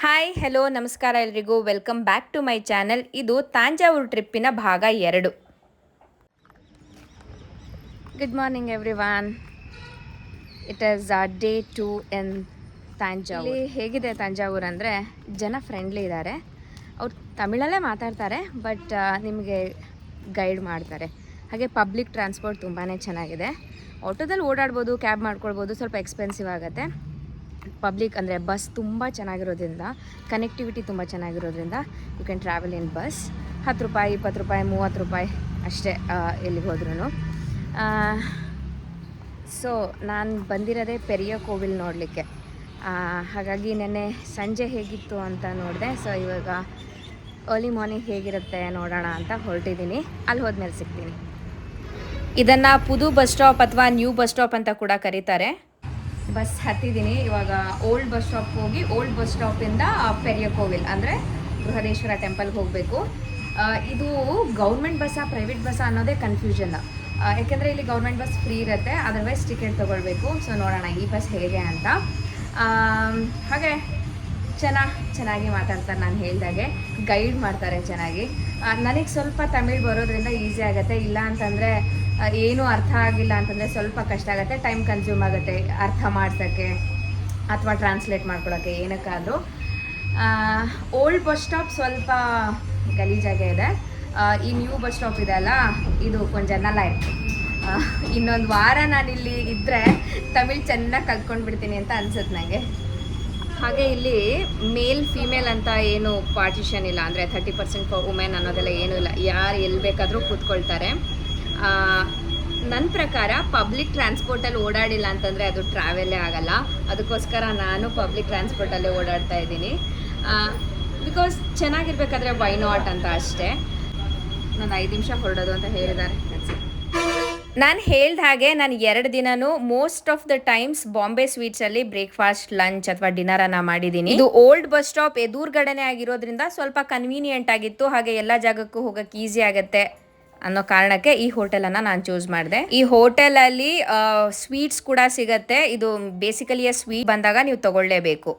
Hi hello ನಮಸ್ಕಾರ ಎಲ್ರಿಗೂ welcome back to my channel. ಇದು ತಾಂಜಾವೂರು ಟ್ರಿಪ್ಪಿನ ಭಾಗ 2. Good morning everyone. It is day 2 in Thanjavur. ಇಲ್ಲಿ ಹೇಗಿದೆ ತಾಂಜಾವೂರು ಅಂದರೆ ಜನ ಫ್ರೆಂಡ್ಲಿ ಇದ್ದಾರೆ. ಅವ್ರು ತಮಿಳಲ್ಲೇ ಮಾತಾಡ್ತಾರೆ, ಬಟ್ ನಿಮಗೆ ಗೈಡ್ ಮಾಡ್ತಾರೆ. ಹಾಗೆ ಪಬ್ಲಿಕ್ ಟ್ರಾನ್ಸ್ಪೋರ್ಟ್ ತುಂಬಾ ಚೆನ್ನಾಗಿದೆ. ಆಟೋದಲ್ಲಿ ಓಡಾಡ್ಬೋದು, ಕ್ಯಾಬ್ ಮಾಡ್ಕೊಳ್ಬೋದು, ಸ್ವಲ್ಪ ಎಕ್ಸ್ಪೆನ್ಸಿವ್ ಆಗುತ್ತೆ. ಪಬ್ಲಿಕ್ ಅಂದರೆ ಬಸ್ ತುಂಬ ಚೆನ್ನಾಗಿರೋದ್ರಿಂದ, ಕನೆಕ್ಟಿವಿಟಿ ತುಂಬ ಚೆನ್ನಾಗಿರೋದ್ರಿಂದ you can travel in bus. 10 ರೂಪಾಯಿ, 20 ರೂಪಾಯಿ, 30 ರೂಪಾಯಿ ಅಷ್ಟೇ ಎಲ್ಲಿಗೆ ಹೋದ್ರೂ. ಸೊ ನಾನು ಬಂದಿರೋದೇ ಪೆರಿಯ ಕೋವಿಲ್ ನೋಡಲಿಕ್ಕೆ. ಹಾಗಾಗಿ ನೆನ್ನೆ ಸಂಜೆ ಹೇಗಿತ್ತು ಅಂತ ನೋಡಿದೆ. ಸೊ ಇವಾಗ ಅರ್ಲಿ ಮಾರ್ನಿಂಗ್ ಹೇಗಿರುತ್ತೆ ನೋಡೋಣ ಅಂತ ಹೊರಟಿದ್ದೀನಿ. ಅಲ್ಲಿ ಹೋದ್ಮೇಲೆ ಸಿಗ್ತೀನಿ. ಇದನ್ನು ಪುದು ಬಸ್ ಸ್ಟಾಪ್ ಅಥವಾ ನ್ಯೂ ಬಸ್ ಸ್ಟಾಪ್ ಅಂತ ಕೂಡ ಕರೀತಾರೆ. ಬಸ್ ಹತ್ತಿದ್ದೀನಿ. ಇವಾಗ ಓಲ್ಡ್ ಬಸ್ ಸ್ಟಾಪ್ ಹೋಗಿ ಓಲ್ಡ್ ಬಸ್ ಸ್ಟಾಪಿಂದ ಪೆರಿಯ ಕೋವಿಲ್ ಅಂದರೆ ಬೃಹದೇಶ್ವರ ಟೆಂಪಲ್ಗೆ ಹೋಗಬೇಕು. ಇದು ಗೌರ್ಮೆಂಟ್ ಬಸ್ಸಾ ಪ್ರೈವೇಟ್ ಬಸ್ಸಾ ಅನ್ನೋದೇ ಕನ್ಫ್ಯೂಷನ್. ಯಾಕೆಂದರೆ ಇಲ್ಲಿ ಗೌರ್ಮೆಂಟ್ ಬಸ್ ಫ್ರೀ ಇರುತ್ತೆ, ಅದರ್ವೈಸ್ ಟಿಕೆಟ್ ತೊಗೊಳ್ಬೇಕು. ಸೊ ನೋಡೋಣ ಈ ಬಸ್ ಹೇಗೆ ಅಂತ. ಹಾಗೆ ಚೆನ್ನಾಗಿ ಮಾತಾಡ್ತಾರೆ. ನಾನು ಹೇಳ್ದಾಗೆ ಗೈಡ್ ಮಾಡ್ತಾರೆ ಚೆನ್ನಾಗಿ. ನನಗೆ ಸ್ವಲ್ಪ ತಮಿಳ್ ಬರೋದ್ರಿಂದ ಈಸಿ ಆಗುತ್ತೆ. ಇಲ್ಲ ಅಂತಂದರೆ ಏನೂ ಅರ್ಥ ಆಗಿಲ್ಲ ಅಂತಂದರೆ ಸ್ವಲ್ಪ ಕಷ್ಟ ಆಗುತ್ತೆ, ಟೈಮ್ ಕನ್ಸ್ಯೂಮ್ ಆಗುತ್ತೆ ಅರ್ಥ ಮಾಡ್ಸೋಕ್ಕೆ ಅಥವಾ ಟ್ರಾನ್ಸ್ಲೇಟ್ ಮಾಡ್ಕೊಳ್ಳೋಕ್ಕೆ ಏನಕ್ಕಾದರೂ. ಓಲ್ಡ್ ಬಸ್ ಸ್ಟಾಪ್ ಸ್ವಲ್ಪ ಗಲೀಜಾಗೆ ಇದೆ. ಈ ನ್ಯೂ ಬಸ್ ಸ್ಟಾಪ್ ಇದೆ ಅಲ್ಲ, ಇದು ಕೊಂಚ ನಲಾಯ್ತು. ಇನ್ನೊಂದು ವಾರ ನಾನಿಲ್ಲಿ ಇದ್ದರೆ ತಮಿಳ್ ಚೆನ್ನಾಗಿ ಕಲ್ತ್ಕೊಂಡು ಬಿಡ್ತೀನಿ ಅಂತ ಅನ್ಸುತ್ತೆ ನನಗೆ. ಹಾಗೆ ಇಲ್ಲಿ ಮೇಲ್ ಫೀಮೇಲ್ ಅಂತ ಏನು ಪಾರ್ಟಿಷನ್ ಇಲ್ಲ, ಅಂದರೆ 30% ಫಾರ್ ವುಮೆನ್ ಅನ್ನೋದೆಲ್ಲ ಏನೂ ಇಲ್ಲ. ಯಾರು ಎಲ್ಲಿ ಬೇಕಾದರೂ ಕೂತ್ಕೊಳ್ತಾರೆ. ನನ್ನ ಪ್ರಕಾರ ಪಬ್ಲಿಕ್ ಟ್ರಾನ್ಸ್ಪೋರ್ಟಲ್ಲಿ ಓಡಾಡಿಲ್ಲ ಅಂತಂದರೆ ಅದು ಟ್ರಾವೆಲ್ಲೇ ಆಗಲ್ಲ. ಅದಕ್ಕೋಸ್ಕರ ನಾನು ಪಬ್ಲಿಕ್ ಟ್ರಾನ್ಸ್ಪೋರ್ಟಲ್ಲೇ ಓಡಾಡ್ತಾ ಇದ್ದೀನಿ. ಬಿಕಾಸ್ ಚೆನ್ನಾಗಿರ್ಬೇಕಾದ್ರೆ ವೈ ನಾಟ್ ಅಂತ ಅಷ್ಟೇ. ನಾನು 5 ನಿಮಿಷ ಹೊರಡೋದು ಅಂತ ಹೇಳಿದ್ದಾರೆ. ನಾನು ಹೇಳ್ದ ಹಾಗೆ ನಾನು 2 ದಿನನೂ most of the times Bombay ಸ್ವೀಟ್ಸಲ್ಲಿ ಬ್ರೇಕ್ಫಾಸ್ಟ್, ಲಂಚ್ ಅಥವಾ ಡಿನ್ನರನ್ನು ಮಾಡಿದ್ದೀನಿ. ಇದು ಓಲ್ಡ್ ಬಸ್ ಸ್ಟಾಪ್ ಎದುರುಗಡೆನೇ ಆಗಿರೋದ್ರಿಂದ ಸ್ವಲ್ಪ ಕನ್ವೀನಿಯೆಂಟ್ ಆಗಿತ್ತು. ಹಾಗೆ ಎಲ್ಲ ಜಾಗಕ್ಕೂ ಹೋಗೋಕ್ಕೆ ಈಸಿ ಆಗುತ್ತೆ ಅನ್ನೋ ಕಾರಣಕ್ಕೆ ಈ ಹೋಟೆಲನ್ನು ನಾನು ಚೂಸ್ ಮಾಡಿದೆ. ಈ ಹೋಟೆಲಲ್ಲಿ ಸ್ವೀಟ್ಸ್ ಕೂಡ ಸಿಗುತ್ತೆ. ಇದು ಬೇಸಿಕಲಿ ಸ್ವೀಟ್ ಬಂದಾಗ ನೀವು ತಗೊಳ್ಳೇಬೇಕು.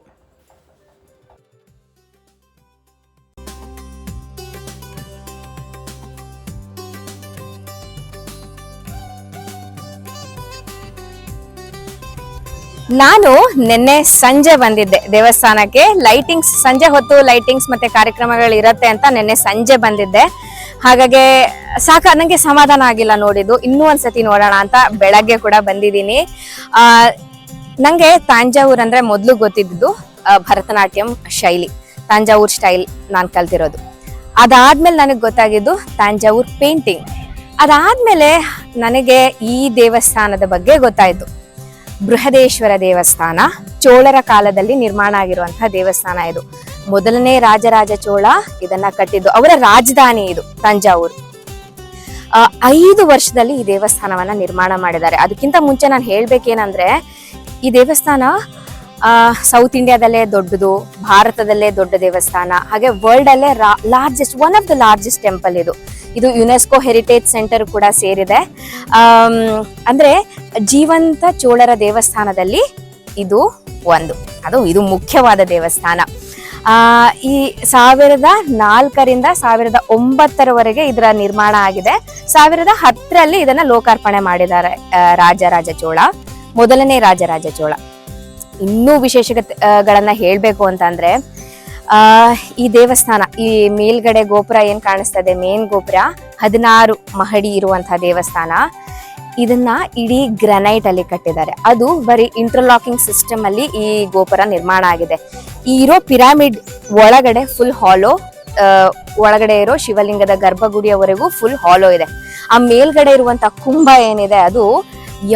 ನಾನು ನಿನ್ನೆ ಸಂಜೆ ಬಂದಿದ್ದೆ ದೇವಸ್ಥಾನಕ್ಕೆ. ಲೈಟಿಂಗ್ಸ್ ಸಂಜೆ ಹೊತ್ತು ಲೈಟಿಂಗ್ಸ್ ಮತ್ತೆ ಕಾರ್ಯಕ್ರಮಗಳು ಇರುತ್ತೆ ಅಂತ ನಿನ್ನೆ ಸಂಜೆ ಬಂದಿದ್ದೆ. ಹಾಗಾಗಿ ನನಗೆ ಸಮಾಧಾನ ಆಗಿಲ್ಲ ನೋಡಿದ್ದು. ಇನ್ನೂ ಒಂದ್ಸತಿ ನೋಡೋಣ ಅಂತ ಬೆಳಗ್ಗೆ ಕೂಡ ಬಂದಿದ್ದೀನಿ. ನನಗೆ ತಾಂಜಾವೂರ್ ಅಂದ್ರೆ ಮೊದಲು ಗೊತ್ತಿದ್ದು ಭರತನಾಟ್ಯಂ ಶೈಲಿ, ತಾಂಜಾವೂರ್ ಸ್ಟೈಲ್ ನಾನು ಕಲ್ತಿರೋದು. ಅದಾದ್ಮೇಲೆ ನನಗೆ ಗೊತ್ತಾಗಿದ್ದು ತಾಂಜಾವೂರ್ ಪೇಂಟಿಂಗ್. ಅದಾದ್ಮೇಲೆ ನನಗೆ ಈ ದೇವಸ್ಥಾನದ ಬಗ್ಗೆ ಗೊತ್ತಾಯ್ತು. ಬೃಹದೇಶ್ವರ ದೇವಸ್ಥಾನ ಚೋಳರ ಕಾಲದಲ್ಲಿ ನಿರ್ಮಾಣ ಆಗಿರುವಂತಹ ದೇವಸ್ಥಾನ ಇದು. ಮೊದಲನೇ ರಾಜರಾಜ ಚೋಳ ಇದನ್ನ ಕಟ್ಟಿದ್ದು. ಅವರ ರಾಜಧಾನಿ ಇದು ತಂಜಾವೂರು. 5 ವರ್ಷದಲ್ಲಿ ಈ ದೇವಸ್ಥಾನವನ್ನ ನಿರ್ಮಾಣ ಮಾಡಿದ್ದಾರೆ. ಅದಕ್ಕಿಂತ ಮುಂಚೆ ನಾನು ಹೇಳ್ಬೇಕೇನಂದ್ರೆ, ಈ ದೇವಸ್ಥಾನ ಸೌತ್ ಇಂಡಿಯಾದಲ್ಲೇ ದೊಡ್ಡದು, ಭಾರತದಲ್ಲೇ ದೊಡ್ಡ ದೇವಸ್ಥಾನ, ಹಾಗೆ ವರ್ಲ್ಡ್ ಅಲ್ಲೇ largest, one of the largest temple ಇದು ಯುನೆಸ್ಕೋ ಹೆರಿಟೇಜ್ ಸೆಂಟರ್ ಕೂಡ ಸೇರಿದೆ. ಅಂದ್ರೆ ಜೀವಂತ ಚೋಳರ ದೇವಸ್ಥಾನದಲ್ಲಿ ಇದು ಇದು ಮುಖ್ಯವಾದ ದೇವಸ್ಥಾನ. ಈ 1004ರಿಂದ 1009ರವರೆಗೆ ಇದರ ನಿರ್ಮಾಣ ಆಗಿದೆ. 1010ರಲ್ಲಿ ಇದನ್ನ ಲೋಕಾರ್ಪಣೆ ಮಾಡಿದ್ದಾರೆ ರಾಜರಾಜ ಚೋಳ, ಮೊದಲನೇ ರಾಜರಾಜ ಚೋಳ. ಇನ್ನೂ ವಿಶೇಷಗಳನ್ನ ಹೇಳ್ಬೇಕು ಅಂತಂದ್ರೆ, ಈ ದೇವಸ್ಥಾನ, ಈ ಮೇಲ್ಗಡೆ ಗೋಪುರ ಏನ್ ಕಾಣಿಸ್ತದೆ, ಮೇನ್ ಗೋಪುರ 16 ಮಹಡಿ ಇರುವಂತಹ ದೇವಸ್ಥಾನ. ಇದನ್ನ ಇಡೀ ಗ್ರಾನೈಟ್ ಅಲ್ಲಿ ಕಟ್ಟಿದ್ದಾರೆ. ಅದು ಬರೀ ಇಂಟರ್ಲಾಕಿಂಗ್ ಸಿಸ್ಟಮ್ ಅಲ್ಲಿ ಈ ಗೋಪುರ ನಿರ್ಮಾಣ ಆಗಿದೆ. ಈ ಇರೋ ಪಿರಾಮಿಡ್ ಒಳಗಡೆ ಫುಲ್ ಹಾಲೋ, ಒಳಗಡೆ ಇರೋ ಶಿವಲಿಂಗದ ಗರ್ಭಗುಡಿಯವರೆಗೂ ಫುಲ್ ಹಾಲೋ ಇದೆ. ಆ ಮೇಲ್ಗಡೆ ಇರುವಂತ ಕುಂಭ ಏನಿದೆ ಅದು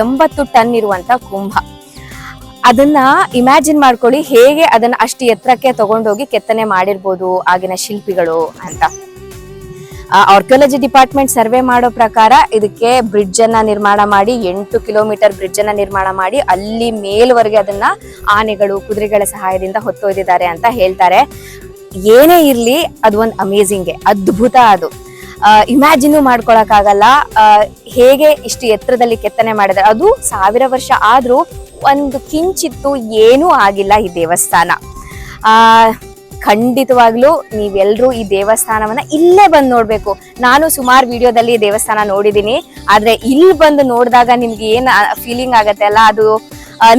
80 ಟನ್ ಇರುವಂತ ಕುಂಭ. ಅದನ್ನ ಇಮ್ಯಾಜಿನ್ ಮಾಡ್ಕೊಳ್ಳಿ, ಹೇಗೆ ಅದನ್ನ ಅಷ್ಟು ಎತ್ತರಕ್ಕೆ ತಗೊಂಡೋಗಿ ಕೆತ್ತನೆ ಮಾಡಿರ್ಬೋದು ಆಗಿನ ಶಿಲ್ಪಿಗಳು ಅಂತ. ಆರ್ಕಿಯಾಲಜಿ ಡಿಪಾರ್ಟ್ಮೆಂಟ್ ಸರ್ವೆ ಮಾಡೋ ಪ್ರಕಾರ ಇದಕ್ಕೆ ಬ್ರಿಡ್ಜ್ ಅನ್ನ ನಿರ್ಮಾಣ ಮಾಡಿ, 8 ಕಿಲೋಮೀಟರ್ ಬ್ರಿಡ್ಜ್ ಅನ್ನ ನಿರ್ಮಾಣ ಮಾಡಿ ಅಲ್ಲಿ ಮೇಲ್ವರೆಗೆ ಅದನ್ನ ಆನೆಗಳು, ಕುದುರೆಗಳ ಸಹಾಯದಿಂದ ಹೊತ್ತೊಯ್ದಿದ್ದಾರೆ ಅಂತ ಹೇಳ್ತಾರೆ. ಏನೇ ಇರ್ಲಿ, ಅದು ಒಂದು ಅಮೇಝಿಂಗ್, ಅದ್ಭುತ. ಅದು ಇಮ್ಯಾಜಿನ್ ಮಾಡ್ಕೊಳಕ್ಕಾಗಲ್ಲ ಹೇಗೆ ಇಷ್ಟು ಎತ್ತರದಲ್ಲಿ ಕೆತ್ತನೆ ಮಾಡಿದ್ದಾರೆ. ಅದು 1000 ವರ್ಷ ಆದ್ರೂ ಒಂದು ಕಿಂಚಿತ್ತು ಏನೂ ಆಗಿಲ್ಲ ಈ ದೇವಸ್ಥಾನ. ಖಂಡಿತವಾಗ್ಲೂ ನೀವೆಲ್ಲರೂ ಈ ದೇವಸ್ಥಾನವನ್ನ ಇಲ್ಲೇ ಬಂದು ನೋಡ್ಬೇಕು. ನಾನು ಸುಮಾರು ವಿಡಿಯೋದಲ್ಲಿ ದೇವಸ್ಥಾನ ನೋಡಿದೀನಿ, ಆದ್ರೆ ಇಲ್ಲಿ ಬಂದು ನೋಡಿದಾಗ ನಿಮ್ಗೆ ಏನ್ ಫೀಲಿಂಗ್ ಆಗತ್ತೆ ಅಲ್ಲ, ಅದು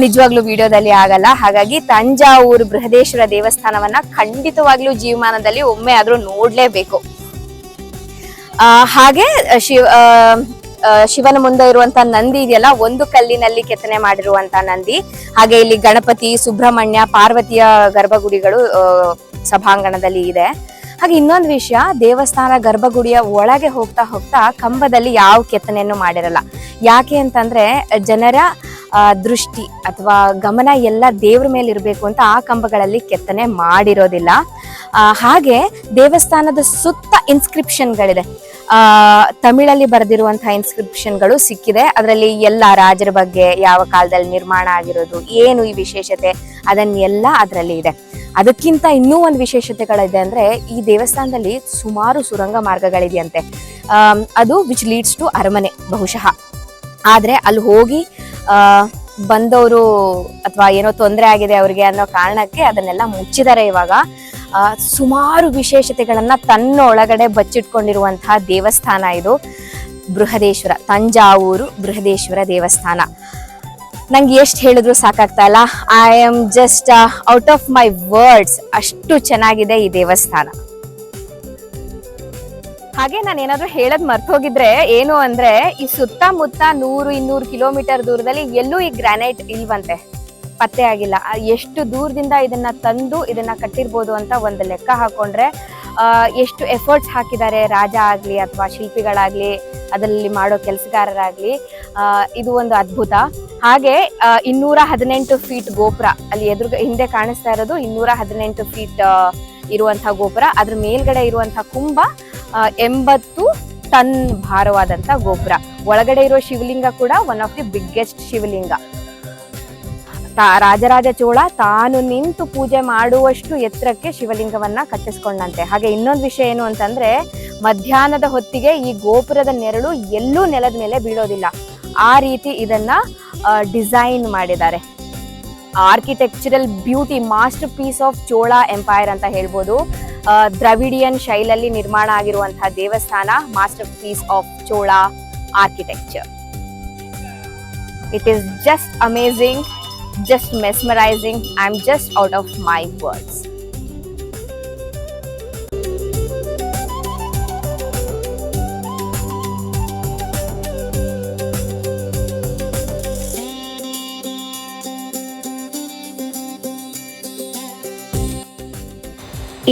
ನಿಜವಾಗ್ಲೂ ವಿಡಿಯೋದಲ್ಲಿ ಆಗಲ್ಲ. ಹಾಗಾಗಿ ತಂಜಾವೂರು ಬೃಹದೇಶ್ವರ ದೇವಸ್ಥಾನವನ್ನ ಖಂಡಿತವಾಗ್ಲೂ ಜೀವಮಾನದಲ್ಲಿ ಒಮ್ಮೆ ಆದ್ರೂ ನೋಡ್ಲೇಬೇಕು. ಹಾಗೆ ಶಿವನ ಮುಂದೆ ಇರುವಂತ ನಂದಿ ಇದೆಯಲ್ಲ, ಒಂದು ಕಲ್ಲಿನಲ್ಲಿ ಕೆತ್ತನೆ ಮಾಡಿರುವಂತ ನಂದಿ. ಹಾಗೆ ಇಲ್ಲಿ ಗಣಪತಿ, ಸುಬ್ರಹ್ಮಣ್ಯ, ಪಾರ್ವತಿಯ ಗರ್ಭಗುಡಿಗಳು ಸಭಾಂಗಣದಲ್ಲಿ ಇದೆ. ಹಾಗೆ ಇನ್ನೊಂದು ವಿಷಯ, ದೇವಸ್ಥಾನ ಗರ್ಭಗುಡಿಯ ಒಳಗೆ ಹೋಗ್ತಾ ಹೋಗ್ತಾ ಕಂಬದಲ್ಲಿ ಯಾವ ಕೆತ್ತನೆಯನ್ನು ಮಾಡಿರಲ್ಲ. ಯಾಕೆ ಅಂತಂದ್ರೆ ಜನರ ದೃಷ್ಟಿ ಅಥವಾ ಗಮನ ಎಲ್ಲ ದೇವ್ರ ಮೇಲೆ ಇರಬೇಕು ಅಂತ ಆ ಕಂಬಗಳಲ್ಲಿ ಕೆತ್ತನೆ ಮಾಡಿರೋದಿಲ್ಲ. ಹಾಗೆ ದೇವಸ್ಥಾನದ ಸುತ್ತ ಇನ್ಸ್ಕ್ರಿಪ್ಷನ್ಗಳಿದೆ. ತಮಿಳಲ್ಲಿ ಬರೆದಿರುವಂತಹ ಇನ್ಸ್ಕ್ರಿಪ್ಷನ್ಗಳು ಸಿಕ್ಕಿದೆ. ಅದರಲ್ಲಿ ಎಲ್ಲ ರಾಜರ ಬಗ್ಗೆ, ಯಾವ ಕಾಲದಲ್ಲಿ ನಿರ್ಮಾಣ ಆಗಿರೋದು, ಏನು ಈ ವಿಶೇಷತೆ, ಅದನ್ನೆಲ್ಲ ಅದರಲ್ಲಿ ಇದೆ. ಅದಕ್ಕಿಂತ ಇನ್ನೂ ಒಂದು ವಿಶೇಷತೆಗಳಿದೆ ಅಂದ್ರೆ, ಈ ದೇವಸ್ಥಾನದಲ್ಲಿ ಸುಮಾರು ಸುರಂಗ ಮಾರ್ಗಗಳಿದೆಯಂತೆ. ಅದು ವಿಚ್ ಲೀಡ್ಸ್ ಟು ಅರಮನೆ ಬಹುಶಃ. ಆದ್ರೆ ಅಲ್ಲಿ ಹೋಗಿ ಬಂದವರು ಅಥವಾ ಏನೋ ತೊಂದರೆ ಆಗಿದೆ ಅವ್ರಿಗೆ ಅನ್ನೋ ಕಾರಣಕ್ಕೆ ಅದನ್ನೆಲ್ಲ ಮುಚ್ಚಿದ್ದಾರೆ ಇವಾಗ. ಸುಮಾರು ವಿಶೇಷತೆಗಳನ್ನ ತನ್ನ ಒಳಗಡೆ ಬಚ್ಚಿಟ್ಕೊಂಡಿರುವಂತಹ ದೇವಸ್ಥಾನ ಇದು ಬೃಹದೇಶ್ವರ, ತಂಜಾವೂರು ಬೃಹದೇಶ್ವರ ದೇವಸ್ಥಾನ. ನಂಗೆ ಎಷ್ಟು ಹೇಳಿದ್ರು ಸಾಕಾಗ್ತಾ ಇಲ್ಲ. I am just out of my words, ಅಷ್ಟು ಚೆನ್ನಾಗಿದೆ ಈ ದೇವಸ್ಥಾನ. ಹಾಗೆ ನಾನು ಏನಾದ್ರು ಹೇಳದ್ ಮರ್ತೋಗಿದ್ರೆ ಏನು ಅಂದ್ರೆ, ಈ ಸುತ್ತಮುತ್ತ 100-200 ಕಿಲೋಮೀಟರ್ ದೂರದಲ್ಲಿ ಎಲ್ಲೂ ಈ ಗ್ರಾನೈಟ್ ಇಲ್ವಂತೆ, ಪತ್ತೆ ಆಗಿಲ್ಲ. ಎಷ್ಟು ದೂರದಿಂದ ಇದನ್ನ ತಂದು ಇದನ್ನ ಕಟ್ಟಿರ್ಬೋದು ಅಂತ ಒಂದು ಲೆಕ್ಕ ಹಾಕೊಂಡ್ರೆ ಎಷ್ಟು ಎಫರ್ಟ್ಸ್ ಹಾಕಿದ್ದಾರೆ ರಾಜ ಆಗ್ಲಿ ಅಥವಾ ಶಿಲ್ಪಿಗಳಾಗ್ಲಿ, ಅದರಲ್ಲಿ ಮಾಡೋ ಕೆಲಸಗಾರರಾಗ್ಲಿ. ಇದು ಒಂದು ಅದ್ಭುತ. ಹಾಗೆ 218 ಫೀಟ್ ಗೋಪುರ, ಅಲ್ಲಿ ಹಿಂದೆ ಕಾಣಿಸ್ತಾ ಇರೋದು 218 ಫೀಟ್ ಇರುವಂತಹ ಗೋಪುರ. ಅದ್ರ ಮೇಲ್ಗಡೆ ಇರುವಂತಹ ಕುಂಭ 80 ಟನ್ ಭಾರವಾದಂತ ಗೋಪುರ. ಒಳಗಡೆ ಇರೋ ಶಿವಲಿಂಗ ಕೂಡ ಒನ್ ಆಫ್ ದಿ ಬಿಗ್ಗೆಸ್ಟ್ ಶಿವಲಿಂಗ. ರಾಜರಾಜ ಚೋಳ ತಾನು ನಿಂತು ಪೂಜೆ ಮಾಡುವಷ್ಟು ಎತ್ತರಕ್ಕೆ ಶಿವಲಿಂಗವನ್ನ ಕಟ್ಟಿಸ್ಕೊಂಡಂತೆ. ಹಾಗೆ ಇನ್ನೊಂದು ವಿಷಯ ಏನು ಅಂತಂದ್ರೆ, ಮಧ್ಯಾಹ್ನದ ಹೊತ್ತಿಗೆ ಈ ಗೋಪುರದ ನೆರಳು ಎಲ್ಲೂ ನೆಲದ ಮೇಲೆ ಬೀಳೋದಿಲ್ಲ. ಆ ರೀತಿ ಇದನ್ನ ಡಿಸೈನ್ ಮಾಡಿದ್ದಾರೆ. Architectural beauty, masterpiece of Chola empire ಅಂತ ಹೇಳ್ಬೋದು. ದ್ರವಿಡಿಯನ್ ಶೈಲಲ್ಲಿ ನಿರ್ಮಾಣ ಆಗಿರುವಂತಹ ದೇವಸ್ಥಾನ, masterpiece of Chola architecture. It is just amazing, just mesmerizing. I'm just out of my words.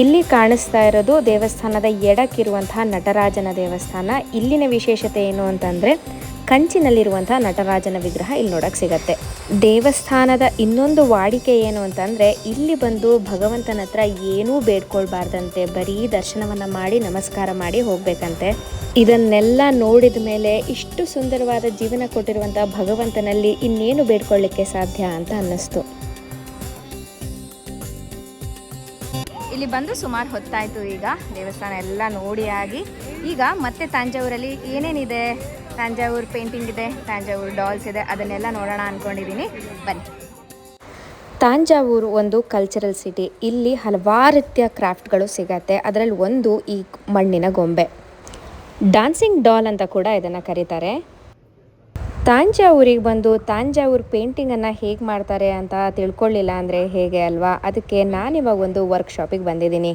ಇಲ್ಲಿ ಕಾಣಿಸ್ತಾ ಇರೋದು ದೇವಸ್ಥಾನದ ಎಡಕ್ಕಿರುವಂತಹ ನಟರಾಜನ ದೇವಸ್ಥಾನ. ಇಲ್ಲಿನ ವಿಶೇಷತೆ ಏನು ಅಂತಂದ್ರೆ, ಕಂಚಿನಲ್ಲಿರುವಂತಹ ನಟರಾಜನ ವಿಗ್ರಹ ಇಲ್ಲಿ ನೋಡಕ್ ಸಿಗತ್ತೆ. ದೇವಸ್ಥಾನದ ಇನ್ನೊಂದು ವಾಡಿಕೆ ಏನು ಅಂತಂದ್ರೆ, ಇಲ್ಲಿ ಬಂದು ಭಗವಂತನ ಹತ್ರ ಏನೂ ಬೇಡ್ಕೊಳ್ಬಾರ್ದಂತೆ, ಬರೀ ದರ್ಶನವನ್ನ ಮಾಡಿ ನಮಸ್ಕಾರ ಮಾಡಿ ಹೋಗ್ಬೇಕಂತೆ. ಇದನ್ನೆಲ್ಲ ನೋಡಿದ ಮೇಲೆ ಇಷ್ಟು ಸುಂದರವಾದ ಜೀವನ ಕೊಟ್ಟಿರುವಂತಹ ಭಗವಂತನಲ್ಲಿ ಇನ್ನೇನು ಬೇಡ್ಕೊಳ್ಳಿಕ್ಕೆ ಸಾಧ್ಯ ಅಂತ ಅನ್ನಿಸ್ತು. ಇಲ್ಲಿ ಬಂದು ಸುಮಾರು ಹೊತ್ತಾಯ್ತು. ಈಗ ದೇವಸ್ಥಾನ ಎಲ್ಲ ನೋಡಿ ಆಗಿ ಈಗ ಮತ್ತೆ ತಂಜಾವೂರಲ್ಲಿ ಏನೇನಿದೆ, ತಂಜಾವೂರು ಪೇಂಟಿಂಗ್ ಇದೆ, ತಂಜಾವೂರು ಡಾಲ್ಸ್ ಇದೆ, ಅದನ್ನೆಲ್ಲ ನೋಡೋಣ ಅಂದ್ಕೊಂಡಿದ್ದೀನಿ. ಬನ್ನಿ. ತಂಜಾವೂರು ಒಂದು ಕಲ್ಚರಲ್ ಸಿಟಿ. ಇಲ್ಲಿ ಹಲವಾರು ರೀತಿಯ ಕ್ರಾಫ್ಟ್ಗಳು ಸಿಗತ್ತೆ. ಅದರಲ್ಲಿ ಒಂದು ಈ ಮಣ್ಣಿನ ಗೊಂಬೆ, ಡಾನ್ಸಿಂಗ್ ಡಾಲ್ ಅಂತ ಕೂಡ ಇದನ್ನು ಕರೀತಾರೆ. ತಂಜಾವೂರಿಗೆ ಬಂದು ತಂಜಾವೂರು ಪೇಂಟಿಂಗನ್ನು ಹೇಗೆ ಮಾಡ್ತಾರೆ ಅಂತ ತಿಳ್ಕೊಳ್ಳಿಲ್ಲ ಅಂದರೆ ಹೇಗೆ ಅಲ್ವಾ? ಅದಕ್ಕೆ ನಾನಿವಾಗ ಒಂದು ವರ್ಕ್ಶಾಪಿಗೆ ಬಂದಿದ್ದೀನಿ.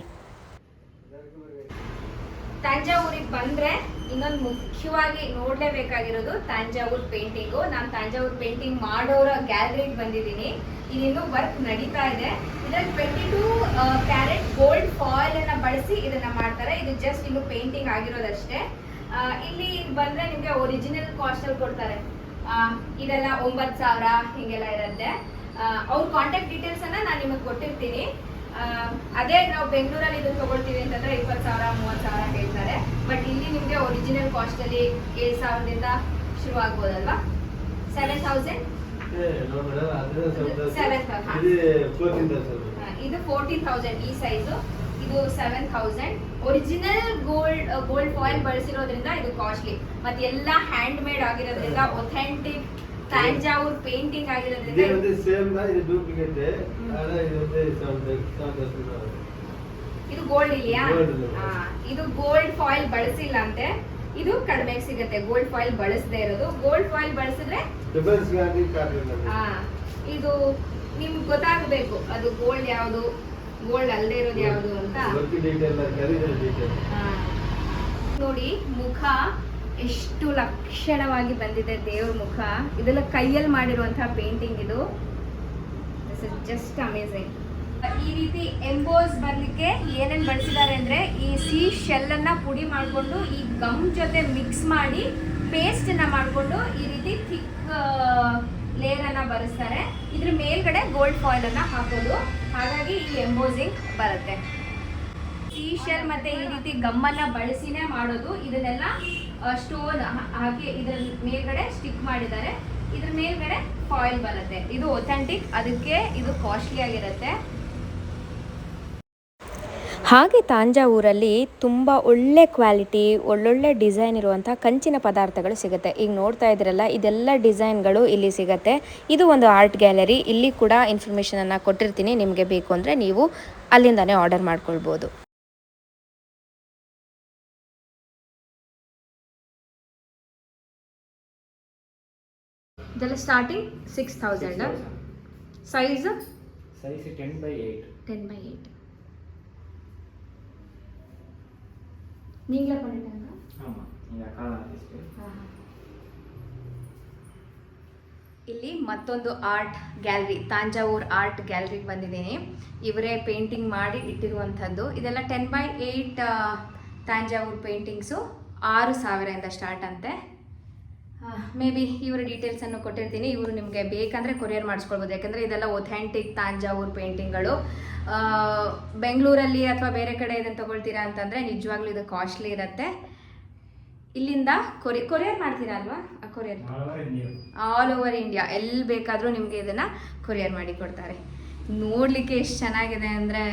ತಂಜಾವೂರಿಗೆ ಬಂದರೆ ಇನ್ನೊಂದು ಮುಖ್ಯವಾಗಿ ನೋಡಲೇಬೇಕಾಗಿರೋದು ತಂಜಾವೂರು ಪೇಂಟಿಂಗು. ನಾನು ತಂಜಾವೂರು ಪೇಂಟಿಂಗ್ ಮಾಡೋರ ಗ್ಯಾಲರಿಗೆ ಬಂದಿದ್ದೀನಿ. ಇದಿನ್ನೂ ವರ್ಕ್ ನಡೀತಾ ಇದೆ. ಇದರಲ್ಲಿ 22 ಕ್ಯಾರೆಟ್ ಗೋಲ್ಡ್ ಫಾಯಿಲ್ ಅನ್ನ ಬಳಸಿ ಇದನ್ನ ಮಾಡ್ತಾರೆ. ಇದು ಜಸ್ಟ್ ಇನ್ನು ಪೇಂಟಿಂಗ್ ಆಗಿರೋದಷ್ಟೇ. ಇಲ್ಲಿ ಬಂದ್ರೆ ನಿಮ್ಗೆ ಒರಿಜಿನಲ್ ಕಾಸ್ಟ್ ಅಲ್ಲಿ ಕೊಡ್ತಾರೆ. ಇದೆಲ್ಲ 9,000 ಹಿಂಗೆಲ್ಲ ಇರುತ್ತೆ. ಅವ್ರ ಕಾಂಟ್ಯಾಕ್ಟ್ ಡೀಟೇಲ್ಸ್ ಅನ್ನ ನಾನು ನಿಮಗೆ ಕೊಟ್ಟಿರ್ತೀನಿ. ಅದೇ ನಾವು ಬೆಂಗಳೂರಲ್ಲಿ ಇದನ್ನ ತಗೊಳ್ತೀವಿ ಅಂತಂದ್ರೆ 20,000 30,000 ಹೇಳ್ತಾರೆ. ಬಟ್ ಇಲ್ಲಿ ನಿಮ್ಗೆ ಒರಿಜಿನಲ್ ಕಾಸ್ಟ್ ಅಲ್ಲಿ 7,000ದಿಂದ ಶುರು ಆಗ್ಬೋದಲ್ವಾ? 7,000 ಇದು 14,000 ಈ ಸೈಜು. ಇದು 7,000. ಒರಿಜಿನಲ್ ಗೋಲ್ಡ್ ಫಾಯಿಲ್ ಬಳಸಿರೋದ್ರಿಂದ ಇದು ಕಾಸ್ಟ್ಲಿ. ಮತ್ತೆ ಎಲ್ಲ ಹ್ಯಾಂಡ್ ಮೇಡ್ ಆಗಿರೋದ್ರಿಂದ, ಒಥೆಂಟಿಕ್ ತಂಜಾವೂರು ಪೇಂಟಿಂಗ್ ಆಗಿರೋದ್ರಿಂದ ಇದು ಗೋಲ್ಡ್ ಇದೆಯಾ? ಇದು ಗೋಲ್ಡ್ ಫಾಯಿಲ್ ಬಳಸಿಲ್ಲ ಅಂತೆ, ಇದು ಕಡಿಮೆ ಸಿಗುತ್ತೆ. ಗೋಲ್ಡ್ ಫಾಯಿಲ್ ಬಳಸದೇ ಇರೋದು. ಗೋಲ್ಡ್ ಫಾಯಿಲ್ ಬಳಸಿದ್ರೆ ಇದು ನಿಮ್ಗೆ ಗೊತ್ತಾಗಬೇಕು ಅದು ಗೋಲ್ಡ್ ಯಾವುದು, ಗೋಲ್ಡ್ ಅಲ್ಲದೆ ಇರೋದು ಯಾವುದು ಅಂತ. ನೋಡಿ ಮುಖ ಎಷ್ಟು ಲಕ್ಷಣವಾಗಿ ಬಂದಿದೆ, ದೇವ್ರ ಮುಖ. ಇದೆಲ್ಲ ಕೈಯಲ್ಲಿ ಮಾಡಿರುವಂತಹ ಪೇಂಟಿಂಗ್. ಇದು ಜಸ್ಟ್ ಅಮೇಝಿಂಗ್. ಈ ರೀತಿ ಎಂಬೋಸ್ ಬರ್ಲಿಕ್ಕೆ ಏನೇನ್ ಬಳಸಿದ್ದಾರೆ ಅಂದ್ರೆ, ಈ ಸಿ ಶೆಲ್ ಅನ್ನ ಪುಡಿ ಮಾಡಿಕೊಂಡು ಈ ಗಮ್ ಜೊತೆ ಮಿಕ್ಸ್ ಮಾಡಿ ಪೇಸ್ಟ್ ಅನ್ನ ಮಾಡಿಕೊಂಡು ಈ ರೀತಿ ಥಿಕ್ ಲೇಯರ್ ಅನ್ನ ಬರೆಸ್ತಾರೆ. ಇದ್ರ ಮೇಲ್ಗಡೆ ಗೋಲ್ಡ್ ಫಾಯಿಲ್ ಅನ್ನ ಹಾಕೋದು, ಹಾಗಾಗಿ ಈ ಎಂಬೋಸಿಂಗ್ ಬರುತ್ತೆ. ಸಿ ಶೆಲ್ ಮತ್ತೆ ಈ ರೀತಿ ಗಮ್ಮನ್ನ ಬಳಸಿನೇ ಮಾಡೋದು. ಇದನ್ನೆಲ್ಲ ಸ್ಟೋನ್ ಹಾಕಿ ಇದ್ರ ಮೇಲ್ಗಡೆ ಸ್ಟಿಕ್ ಮಾಡಿದ್ದಾರೆ. ಇದ್ರ ಮೇಲ್ಗಡೆ ಫಾಯಿಲ್ ಬರುತ್ತೆ. ಇದು ಒಥೆಂಟಿಕ್, ಅದಕ್ಕೆ ಇದು ಕಾಸ್ಟ್ಲಿ ಆಗಿರುತ್ತೆ. ಹಾಗೆ ತಾಂಜಾವೂರಲ್ಲಿ ತುಂಬ ಒಳ್ಳೆ ಕ್ವಾಲಿಟಿ, ಒಳ್ಳೊಳ್ಳೆ ಡಿಸೈನ್ ಇರುವಂಥ ಕಂಚಿನ ಪದಾರ್ಥಗಳು ಸಿಗುತ್ತೆ. ಈಗ ನೋಡ್ತಾ ಇದ್ದೀರಲ್ಲ, ಇದೆಲ್ಲ ಡಿಸೈನ್ಗಳು ಇಲ್ಲಿ ಸಿಗುತ್ತೆ. ಇದು ಒಂದು ಆರ್ಟ್ ಗ್ಯಾಲರಿ. ಇಲ್ಲಿ ಕೂಡ ಇನ್ಫಾರ್ಮೇಷನನ್ನು ಕೊಟ್ಟಿರ್ತೀನಿ, ನಿಮಗೆ ಬೇಕು ಅಂದರೆ ನೀವು ಅಲ್ಲಿಂದನೇ ಆರ್ಡರ್ ಮಾಡ್ಕೊಳ್ಬೋದು. ಇದೆಲ್ಲ ಸ್ಟಾರ್ಟಿಂಗ್ 6000. Size 10x8. 10x8. நீங்களே பண்ணிட்டாங்க? ஆமா, இந்த கால ஆர்ಟಿಸ್ಟ್. ಇಲ್ಲಿ ಮತ್ತೊಂದು ಆರ್ಟ್ ಗ್ಯಾಲರಿ, ತಾಂಜಾವೂರ್ ಆರ್ಟ್ ಗ್ಯಾಲರಿಗೆ ಬಂದಿದ್ದೀನಿ. ಇವರೇ ಪೇಂಟಿಂಗ್ ಮಾಡಿ ಇಟ್ಟಿರುವಂಥದ್ದು. ಇದೆಲ್ಲ 10x8 ತಾಂಜಾವೂರ್ ಪೇಂಟಿಂಗ್ಸು. 6000 ಸ್ಟಾರ್ಟ್ ಅಂತೆ. ಮೇ ಬಿ ಇವರ ಡೀಟೇಲ್ಸನ್ನು ಕೊಟ್ಟಿರ್ತೀನಿ. ಇವರು ನಿಮಗೆ ಬೇಕಂದರೆ ಕೊರಿಯರ್ ಮಾಡಿಸ್ಕೊಳ್ಬೋದು, ಯಾಕಂದರೆ ಇದೆಲ್ಲ ಒಥೆಂಟಿಕ್ ತಾಂಜಾವೂರ್ ಪೇಂಟಿಂಗ್ಗಳು. ಬೆಂಗಳೂರಲ್ಲಿ ಅಥವಾ ಬೇರೆ ಕಡೆ ಇದನ್ನು ತೊಗೊಳ್ತೀರಾ ಅಂತಂದರೆ ನಿಜವಾಗ್ಲೂ ಇದು ಕಾಸ್ಟ್ಲಿ ಇರುತ್ತೆ. ಇಲ್ಲಿಂದ ಕೊರಿಯರ್ ಮಾಡ್ತೀರಾ ಅಲ್ವಾ? ಕೊರಿಯರ್ ಆಲ್ ಓವರ್ ಇಂಡಿಯಾ ಎಲ್ಲಿ ಬೇಕಾದರೂ ನಿಮಗೆ ಇದನ್ನು ಕೊರಿಯರ್ ಮಾಡಿ ಕೊಡ್ತಾರೆ. ನೋಡಲಿಕ್ಕೆ ಎಷ್ಟು ಚೆನ್ನಾಗಿದೆ ಅಂದರೆ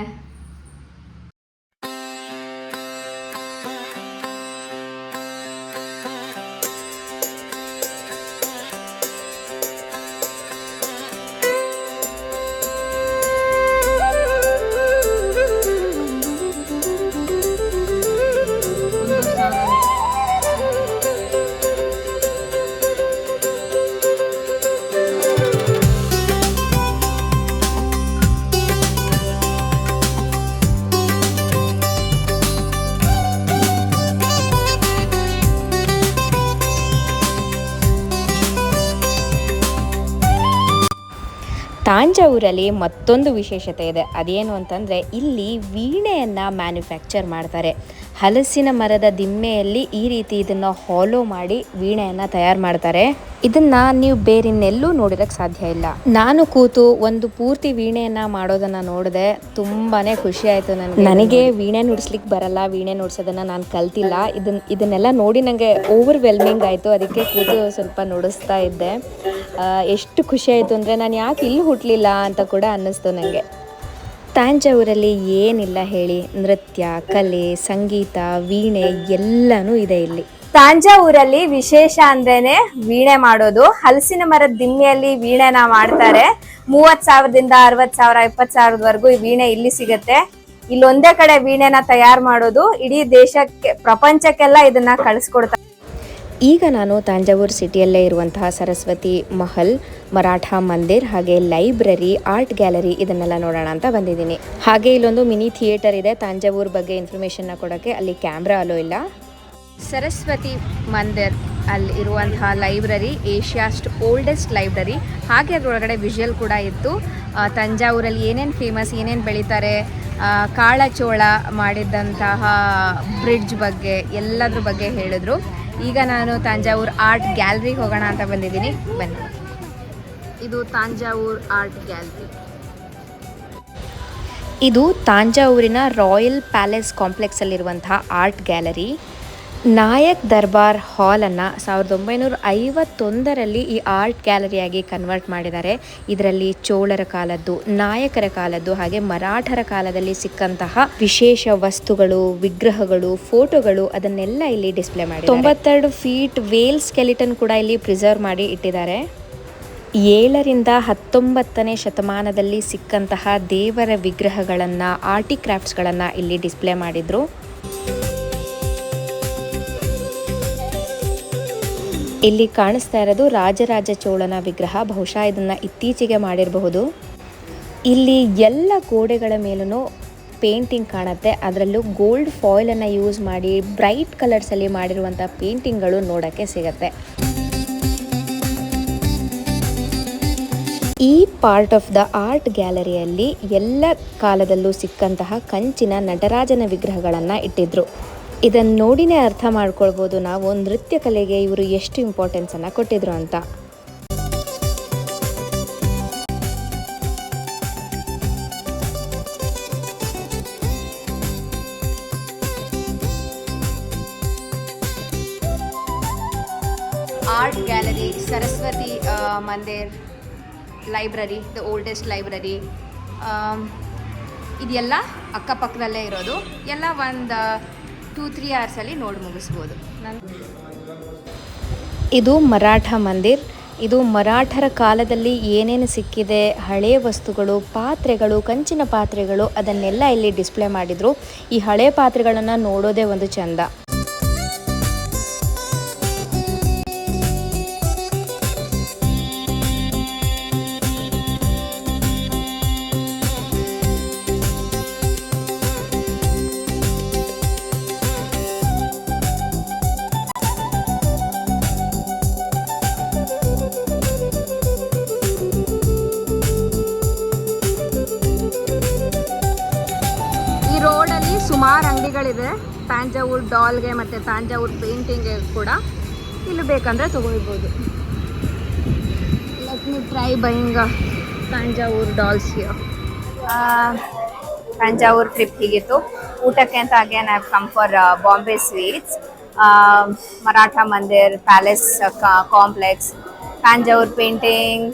ತಾಂಜಾವೂರಲ್ಲಿ ಮತ್ತೊಂದು ವಿಶೇಷತೆ ಇದೆ. ಅದೇನು ಅಂತಂದರೆ, ಇಲ್ಲಿ ವೀಣೆಯನ್ನು ಮ್ಯಾನುಫ್ಯಾಕ್ಚರ್ ಮಾಡ್ತಾರೆ. ಹಲಸಿನ ಮರದ ದಿಮ್ಮೆಯಲ್ಲಿ ಈ ರೀತಿ ಇದನ್ನು ಹಾಲೋ ಮಾಡಿ ವೀಣೆಯನ್ನು ತಯಾರು ಮಾಡ್ತಾರೆ. ಇದನ್ನು ನೀವು ಬೇರೆನ್ನೆಲ್ಲೂ ನೋಡಿರೋಕ್ಕೆ ಸಾಧ್ಯ ಇಲ್ಲ. ನಾನು ಕೂತು ಒಂದು ಪೂರ್ತಿ ವೀಣೆಯನ್ನು ಮಾಡೋದನ್ನು ನೋಡಿದೆ, ತುಂಬಾ ಖುಷಿ ಆಯಿತು ನನಗೆ ವೀಣೆ ನುಡಿಸ್ಲಿಕ್ಕೆ ಬರಲ್ಲ, ವೀಣೆ ನುಡಿಸೋದನ್ನು ನಾನು ಕಲ್ತಿಲ್ಲ. ಇದನ್ನೆಲ್ಲ ನೋಡಿ ನನಗೆ ಓವರ್ವೆಲ್ಮಿಂಗ್ ಆಯಿತು. ಅದಕ್ಕೆ ಕೂತು ಸ್ವಲ್ಪ ನುಡಿಸ್ತಾ ಇದ್ದೆ. ಎಷ್ಟು ಖುಷಿ ಆಯಿತು ಅಂದರೆ, ನಾನು ಯಾಕೆ ಇಲ್ಲಿ ಹುಟ್ಟಲಿಲ್ಲ ಅಂತ ಕೂಡ ಅನ್ನಿಸ್ತು ನನಗೆ. ತಾಂಜಾವೂರಲ್ಲಿ ಏನಿಲ್ಲ ಹೇಳಿ, ನೃತ್ಯ, ಕಲೆ, ಸಂಗೀತ, ವೀಣೆ ಎಲ್ಲನೂ ಇದೆ ಇಲ್ಲಿ. ತಾಂಜಾವೂರಲ್ಲಿ ವಿಶೇಷ ಅಂದ್ರೇನೆ ವೀಣೆ ಮಾಡೋದು. ಹಲಸಿನ ಮರದ ದಿಮ್ಮೆಯಲ್ಲಿ ವೀಣೆನ ಮಾಡ್ತಾರೆ. 30,000ದಿಂದ 60,000 20,000ವರೆಗೂ ಈ ವೀಣೆ ಇಲ್ಲಿ ಸಿಗುತ್ತೆ. ಇಲ್ಲೊಂದೇ ಕಡೆ ವೀಣೆನ ತಯಾರು ಮಾಡೋದು. ಇಡೀ ದೇಶಕ್ಕೆ, ಪ್ರಪಂಚಕ್ಕೆಲ್ಲ ಇದನ್ನ ಕಳಿಸ್ಕೊಡ್ತಾರೆ. ಈಗ ನಾನು ತಾಂಜಾವೂರು ಸಿಟಿಯಲ್ಲೇ ಇರುವಂತಹ ಸರಸ್ವತಿ ಮಹಲ್, ಮರಾಠ ಮಂದಿರ್, ಹಾಗೆ ಲೈಬ್ರರಿ, ಆರ್ಟ್ ಗ್ಯಾಲರಿ ಇದನ್ನೆಲ್ಲ ನೋಡೋಣ ಅಂತ ಬಂದಿದ್ದೀನಿ. ಹಾಗೆ ಇಲ್ಲೊಂದು ಮಿನಿ ಥಿಯೇಟರ್ ಇದೆ. ತಾಂಜಾವೂರು ಬಗ್ಗೆ ಇನ್ಫಾರ್ಮೇಷನ್ನ ಕೊಡೋಕ್ಕೆ ಅಲ್ಲಿ ಕ್ಯಾಮ್ರಾ ಅಲೋ ಇಲ್ಲ. ಸರಸ್ವತಿ ಮಂದಿರ್ ಅಲ್ಲಿ ಇರುವಂತಹ ಲೈಬ್ರರಿ ಏಷ್ಯಾಸ್ಟ್ ಓಲ್ಡೆಸ್ಟ್ ಲೈಬ್ರರಿ. ಹಾಗೆ ಅದರೊಳಗಡೆ ವಿಜುವಲ್ ಕೂಡ ಇತ್ತು. ತಂಜಾವೂರಲ್ಲಿ ಏನೇನು ಫೇಮಸ್, ಏನೇನು ಬೆಳೀತಾರೆ, ಕಾಳಚೋಳ ಮಾಡಿದ್ದಂತಹ ಬ್ರಿಡ್ಜ್ ಬಗ್ಗೆ ಎಲ್ಲದ್ರ ಬಗ್ಗೆ ಹೇಳಿದ್ರು. ಈಗ ನಾನು ತಾಂಜಾವೂರು ಆರ್ಟ್ ಗ್ಯಾಲರಿಗೆ ಹೋಗೋಣ ಅಂತ ಬಂದಿದ್ದೀನಿ. ಬನ್ನಿ, ಇದು ತಾಂಜಾವೂರು ಆರ್ಟ್ ಗ್ಯಾಲರಿ. ಇದು ತಾಂಜಾವೂರಿನ ರಾಯಲ್ ಪ್ಯಾಲೇಸ್ ಕಾಂಪ್ಲೆಕ್ಸಲ್ಲಿರುವಂತಹ ಆರ್ಟ್ ಗ್ಯಾಲರಿ. ನಾಯಕ್ ದರ್ಬಾರ್ ಹಾಲನ್ನು 1951ರಲ್ಲಿ ಈ ಆರ್ಟ್ ಗ್ಯಾಲರಿಯಾಗಿ ಕನ್ವರ್ಟ್ ಮಾಡಿದ್ದಾರೆ. ಇದರಲ್ಲಿ ಚೋಳರ ಕಾಲದ್ದು, ನಾಯಕರ ಕಾಲದ್ದು, ಹಾಗೆ ಮರಾಠರ ಕಾಲದಲ್ಲಿ ಸಿಕ್ಕಂತಹ ವಿಶೇಷ ವಸ್ತುಗಳು, ವಿಗ್ರಹಗಳು, ಫೋಟೋಗಳು ಅದನ್ನೆಲ್ಲ ಇಲ್ಲಿ ಡಿಸ್ಪ್ಲೇ ಮಾಡಿ 92 ಫೀಟ್ ವೇಲ್ ಸ್ಕೆಲಿಟನ್ ಕೂಡ ಇಲ್ಲಿ ಪ್ರಿಸರ್ವ್ ಮಾಡಿ ಇಟ್ಟಿದ್ದಾರೆ. ಏಳರಿಂದ 19ನೇ ಶತಮಾನದಲ್ಲಿ ಸಿಕ್ಕಂತಹ ದೇವರ ವಿಗ್ರಹಗಳನ್ನು, ಆರ್ಟಿಕ್ರಾಫ್ಟ್ಸ್ಗಳನ್ನು ಇಲ್ಲಿ ಡಿಸ್ಪ್ಲೇ ಮಾಡಿದರು. ಇಲ್ಲಿ ಕಾಣಿಸ್ತಾ ಇರೋದು ರಾಜರಾಜ ಚೋಳನ ವಿಗ್ರಹ. ಬಹುಶಃ ಇದನ್ನು ಇತ್ತೀಚೆಗೆ ಮಾಡಿರಬಹುದು. ಇಲ್ಲಿ ಎಲ್ಲ ಗೋಡೆಗಳ ಮೇಲೂ ಪೇಂಟಿಂಗ್ ಕಾಣುತ್ತೆ. ಅದರಲ್ಲೂ ಗೋಲ್ಡ್ ಫಾಯಿಲನ್ನು ಯೂಸ್ ಮಾಡಿ ಬ್ರೈಟ್ ಕಲರ್ಸಲ್ಲಿ ಮಾಡಿರುವಂಥ ಪೇಂಟಿಂಗ್ಗಳು ನೋಡೋಕ್ಕೆ ಸಿಗುತ್ತೆ. ಈ ಪಾರ್ಟ್ ಆಫ್ ದ ಆರ್ಟ್ ಗ್ಯಾಲರಿಯಲ್ಲಿ ಎಲ್ಲ ಕಾಲದಲ್ಲೂ ಸಿಕ್ಕಂತಹ ಕಂಚಿನ ನಟರಾಜನ ವಿಗ್ರಹಗಳನ್ನು ಇಟ್ಟಿದ್ರು. ಇದನ್ನು ನೋಡಿನೇ ಅರ್ಥ ಮಾಡ್ಕೊಳ್ಬೋದು ನಾವು ನೃತ್ಯ ಕಲೆಗೆ ಇವರು ಎಷ್ಟು ಇಂಪಾರ್ಟೆನ್ಸನ್ನು ಕೊಟ್ಟಿದ್ರು ಅಂತ. Art gallery, Saraswati Mandir, library, the oldest library, ಇದೆಲ್ಲ ಅಕ್ಕಪಕ್ಕದಲ್ಲೇ ಇರೋದು. ಎಲ್ಲ ಒಂದು 2-3 ಅವರ್ಸಲ್ಲಿ ನೋಡಿ ಮುಗಿಸ್ಬೋದು. ಇದು ಮರಾಠ ಮಂದಿರ್. ಇದು ಮರಾಠರ ಕಾಲದಲ್ಲಿ ಏನೇನು ಸಿಕ್ಕಿದೆ, ಹಳೆಯ ವಸ್ತುಗಳು, ಪಾತ್ರೆಗಳು, ಕಂಚಿನ ಪಾತ್ರೆಗಳು, ಅದನ್ನೆಲ್ಲ ಇಲ್ಲಿ ಡಿಸ್ಪ್ಲೇ ಮಾಡಿದರು. ಈ ಹಳೆ ಪಾತ್ರೆಗಳನ್ನು ನೋಡೋದೇ ಒಂದು ಚೆಂದ. ರೋಡಲ್ಲಿ ಸುಮಾರು ಅಂಗಡಿಗಳಿದೆ. ತಾಂಜಾವೂರ್ ಡಾಲ್ಗೆ ಮತ್ತು ತಾಂಜಾವೂರ್ ಪೇಂಟಿಂಗ್ಗೆ ಕೂಡ ಇಲ್ಲಿ ಬೇಕಂದರೆ ತೊಗೊಳ್ಬೋದು. Let me try buying Thanjavur dolls here. Thanjavur trip ಹೀಗಿತ್ತು. ಊಟಕ್ಕೆ ಅಂತ again I have come for Bombay sweets, Maratha Mandir, palace complex, Thanjavur painting,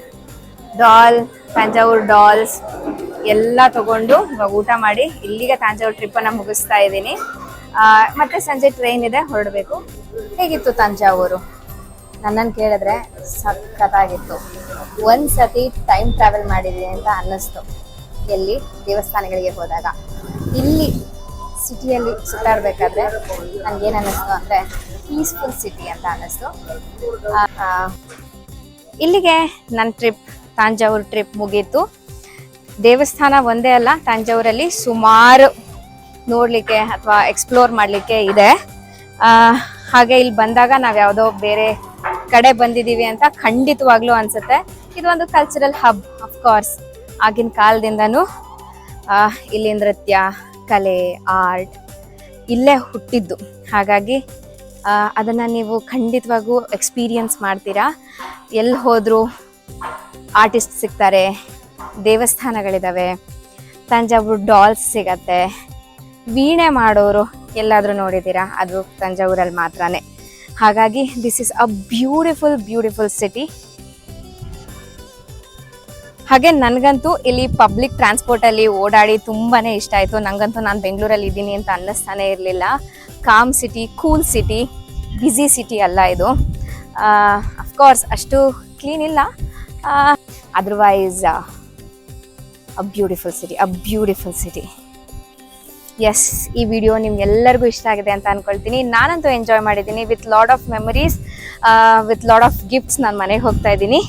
doll, Thanjavur dolls ಎಲ್ಲ ತಗೊಂಡು ಇವಾಗ ಊಟ ಮಾಡಿ ಇಲ್ಲಿಗೆ ತಾಂಜಾವೂರ್ ಟ್ರಿಪ್ಪನ್ನು ಮುಗಿಸ್ತಾ ಇದ್ದೀನಿ. ಮತ್ತೆ ಸಂಜೆ ಟ್ರೈನ್ ಇದೆ, ಹೊರಡಬೇಕು. ಹೇಗಿತ್ತು ತಾಂಜಾವೂರು? ನನ್ನನ್ನು ಕೇಳಿದ್ರೆ ಸಖತ್ತಾಗಿತ್ತು. ಒಂದು ಸತಿ ಟೈಮ್ ಟ್ರಾವೆಲ್ ಮಾಡಿದ್ದೀನಿ ಅಂತ ಅನ್ನಿಸ್ತು ಎಲ್ಲಿ ದೇವಸ್ಥಾನಗಳಿಗೆ ಹೋದಾಗ. ಇಲ್ಲಿ ಸಿಟಿಯಲ್ಲಿ ಸುತ್ತಾಡಬೇಕಾದ್ರೆ ನನಗೇನು ಅನ್ನಿಸ್ತು ಅಂದರೆ ಪೀಸ್ಫುಲ್ ಸಿಟಿ ಅಂತ ಅನ್ನಿಸ್ತು. ಇಲ್ಲಿಗೆ ನನ್ನ ಟ್ರಿಪ್, ತಾಂಜಾವೂರ್ ಟ್ರಿಪ್ ಮುಗೀತು. ದೇವಸ್ಥಾನ ಒಂದೇ ಅಲ್ಲ, ತಾಂಜಾವೂರಲ್ಲಿ ಸುಮಾರು ನೋಡಲಿಕ್ಕೆ ಅಥವಾ ಎಕ್ಸ್ಪ್ಲೋರ್ ಮಾಡಲಿಕ್ಕೆ ಇದೆ. ಹಾಗೆ ಇಲ್ಲಿ ಬಂದಾಗ ನಾವು ಯಾವುದೋ ಬೇರೆ ಕಡೆ ಬಂದಿದ್ದೀವಿ ಅಂತ ಖಂಡಿತವಾಗ್ಲೂ ಅನಿಸುತ್ತೆ. ಇದು ಒಂದು ಕಲ್ಚರಲ್ ಹಬ್. ಅಫ್ಕೋರ್ಸ್ ಆಗಿನ ಕಾಲದಿಂದನೂ ಇಲ್ಲಿ ನೃತ್ಯ, ಕಲೆ, ಆರ್ಟ್ ಇಲ್ಲೇ ಹುಟ್ಟಿದ್ದು. ಹಾಗಾಗಿ ಅದನ್ನು ನೀವು ಖಂಡಿತವಾಗೂ ಎಕ್ಸ್ಪೀರಿಯನ್ಸ್ ಮಾಡ್ತೀರಾ. ಎಲ್ಲಿ ಹೋದರೂ ಆರ್ಟಿಸ್ಟ್ ಸಿಗ್ತಾರೆ, ದೇವಸ್ಥಾನಗಳಿದ್ದಾವೆ, ತಂಜಾವೂರ್ ಡಾಲ್ಸ್ ಸಿಗತ್ತೆ, ವೀಣೆ ಮಾಡೋರು ಎಲ್ಲಾದರೂ ನೋಡಿದ್ದೀರಾ? ಅದು ತಂಜಾವೂರಲ್ಲಿ ಮಾತ್ರನೇ. ಹಾಗಾಗಿ this is a beautiful city. ಹಾಗೆ ನನಗಂತೂ ಇಲ್ಲಿ ಪಬ್ಲಿಕ್ ಟ್ರಾನ್ಸ್ಪೋರ್ಟಲ್ಲಿ ಓಡಾಡಿ ತುಂಬಾ ಇಷ್ಟ ಆಯಿತು. ನನಗಂತೂ ನಾನು ಬೆಂಗಳೂರಲ್ಲಿ ಇದ್ದೀನಿ ಅಂತ ಅನ್ನಿಸ್ತಾನೆ ಇರಲಿಲ್ಲ. Calm city, cool city, busy city ಅಲ್ಲ ಇದು. ಅಫ್ಕೋರ್ಸ್ ಅಷ್ಟು ಕ್ಲೀನ್ ಇಲ್ಲ. Otherwise a beautiful city. Yes, ಈ ವಿಡಿಯೋ ನಿಮ್ಗೆಲ್ಲರಿಗೂ ಇಷ್ಟ ಆಗಿದೆ ಅಂತ ಅಂದ್ಕೊಳ್ತೀನಿ. ನಾನಂತೂ ಎಂಜಾಯ್ ಮಾಡಿದ್ದೀನಿ with lot of memories, with lot of gifts. ನಾನು ಮನೆಗೆ ಹೋಗ್ತಾ ಇದ್ದೀನಿ.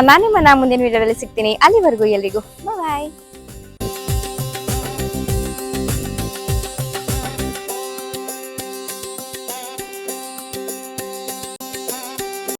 ನಾನು ನಿಮ್ಮನ್ನು ಮುಂದಿನ ವಿಡಿಯೋದಲ್ಲಿ ಸಿಗ್ತೀನಿ. ಅಲ್ಲಿವರೆಗೂ ಎಲ್ರಿಗೂ ಬಾಯ್.